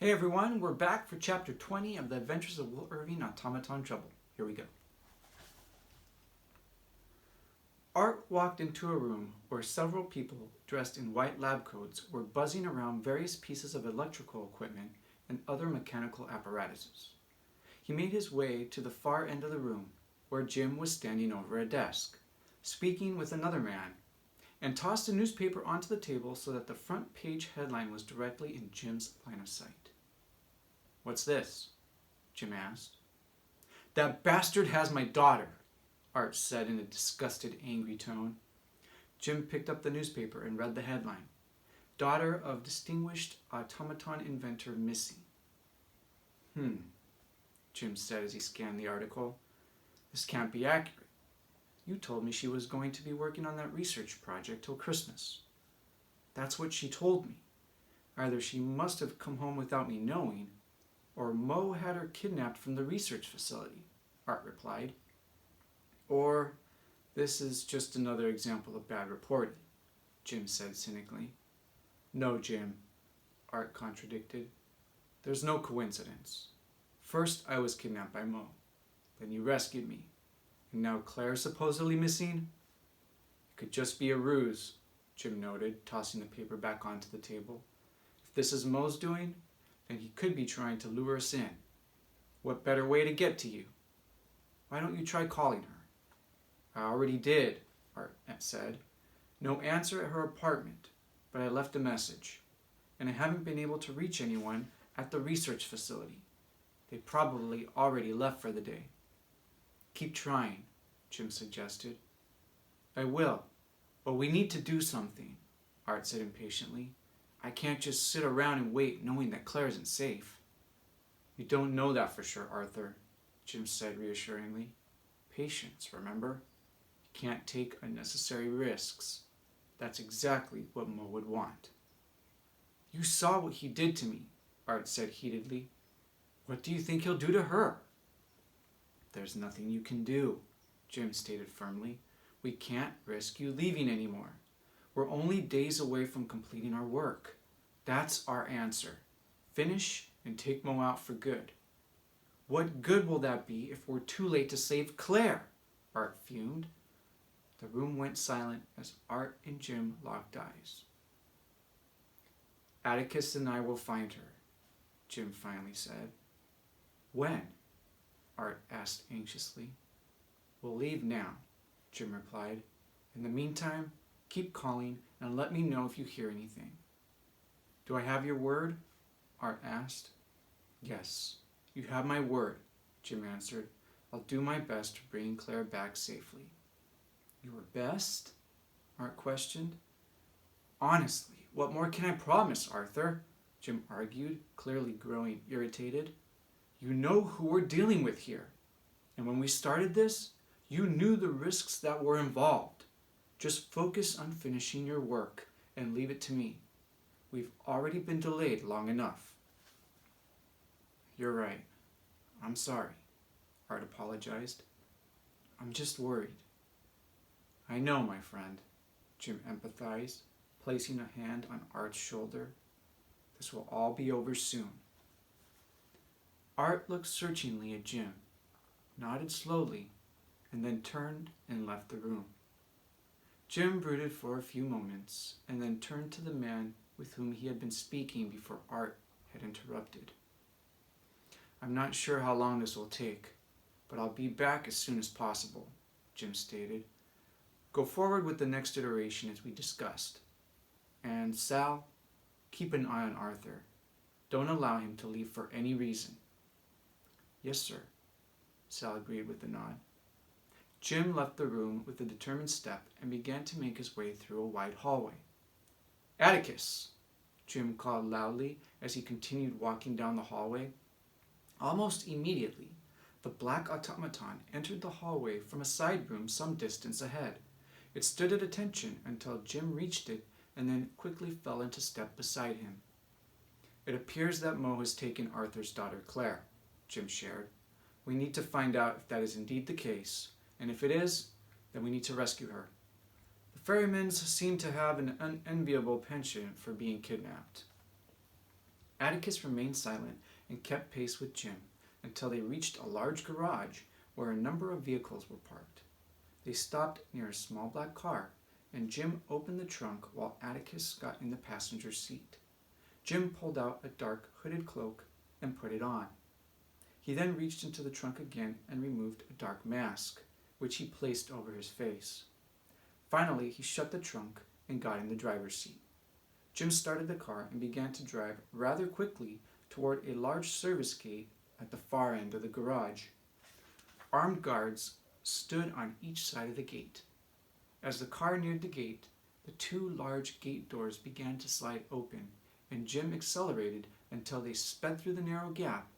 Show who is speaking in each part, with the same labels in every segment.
Speaker 1: Hey everyone, we're back for chapter 20 of the Adventures of Will Irving, Automaton Trouble. Here we go. Art walked into a room where several people dressed in white lab coats were buzzing around various pieces of electrical equipment and other mechanical apparatuses. He made his way to the far end of the room where Jim was standing over a desk, speaking with another man, and tossed a newspaper onto the table so that the front page headline was directly in Jim's line of sight. "What's this?" Jim asked. "That bastard has my daughter," Art said in a disgusted, angry tone. Jim picked up the newspaper and read the headline, "Daughter of Distinguished Automaton Inventor Missing." Jim said as he scanned the article. "This can't be accurate. You told me she was going to be working on that research project till Christmas." "That's what she told me. Either she must have come home without me knowing, or Mo had her kidnapped from the research facility," Art replied. "Or this is just another example of bad reporting," Jim said cynically. "No, Jim," Art contradicted. "There's no coincidence. First I was kidnapped by Mo, then you rescued me, and now Claire's supposedly missing? It could just be a ruse," Jim noted, tossing the paper back onto the table. "If this is Mo's doing, then he could be trying to lure us in. What better way to get to you? Why don't you try calling her?" "I already did," Art said. "No answer at her apartment, but I left a message, and I haven't been able to reach anyone at the research facility. They probably already left for the day." "Keep trying," Jim suggested. "I will, but we need to do something," Art said impatiently. "I can't just sit around and wait knowing that Claire isn't safe." "You don't know that for sure, Arthur," Jim said reassuringly. "Patience, remember? You can't take unnecessary risks. That's exactly what Mo would want." "You saw what he did to me," Art said heatedly. "What do you think he'll do to her?" "There's nothing you can do," Jim stated firmly. "We can't risk you leaving anymore. We're only days away from completing our work. That's our answer. Finish and take Mo out for good." "What good will that be if we're too late to save Claire?" Art fumed. The room went silent as Art and Jim locked eyes. "Atticus and I will find her," Jim finally said. "When?" Art asked anxiously. "We'll leave now," Jim replied. "In the meantime, keep calling and let me know if you hear anything." "Do I have your word?" Art asked. "Yes, you have my word," Jim answered. "I'll do my best to bring Claire back safely." "Your best?" Art questioned. "Honestly, what more can I promise, Arthur?" Jim argued, clearly growing irritated. "You know who we're dealing with here. And when we started this, you knew the risks that were involved. Just focus on finishing your work and leave it to me. We've already been delayed long enough." "You're right. I'm sorry," Art apologized. "I'm just worried." "I know, my friend," Jim empathized, placing a hand on Art's shoulder. "This will all be over soon." Art looked searchingly at Jim, nodded slowly, and then turned and left the room. Jim brooded for a few moments and then turned to the man with whom he had been speaking before Art had interrupted. "I'm not sure how long this will take, but I'll be back as soon as possible," Jim stated. "Go forward with the next iteration as we discussed. And Sal, keep an eye on Arthur. Don't allow him to leave for any reason." "Yes, sir," Sal agreed with a nod. Jim left the room with a determined step and began to make his way through a wide hallway. "Atticus!" Jim called loudly as he continued walking down the hallway. Almost immediately, the black automaton entered the hallway from a side room some distance ahead. It stood at attention until Jim reached it and then quickly fell into step beside him. "It appears that Mo has taken Arthur's daughter Claire," Jim shared. "We need to find out if that is indeed the case, and if it is, then we need to rescue her. The ferrymans seem to have an unenviable penchant for being kidnapped." Atticus remained silent and kept pace with Jim until they reached a large garage where a number of vehicles were parked. They stopped near a small black car, and Jim opened the trunk while Atticus got in the passenger seat. Jim pulled out a dark hooded cloak and put it on. He then reached into the trunk again and removed a dark mask, which he placed over his face. Finally, he shut the trunk and got in the driver's seat. Jim started the car and began to drive rather quickly toward a large service gate at the far end of the garage. Armed guards stood on each side of the gate. As the car neared the gate, the two large gate doors began to slide open, and Jim accelerated until they sped through the narrow gap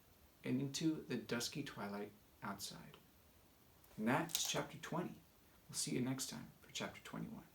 Speaker 1: and into the dusky twilight outside. And that is chapter 20. We'll see you next time for chapter 21.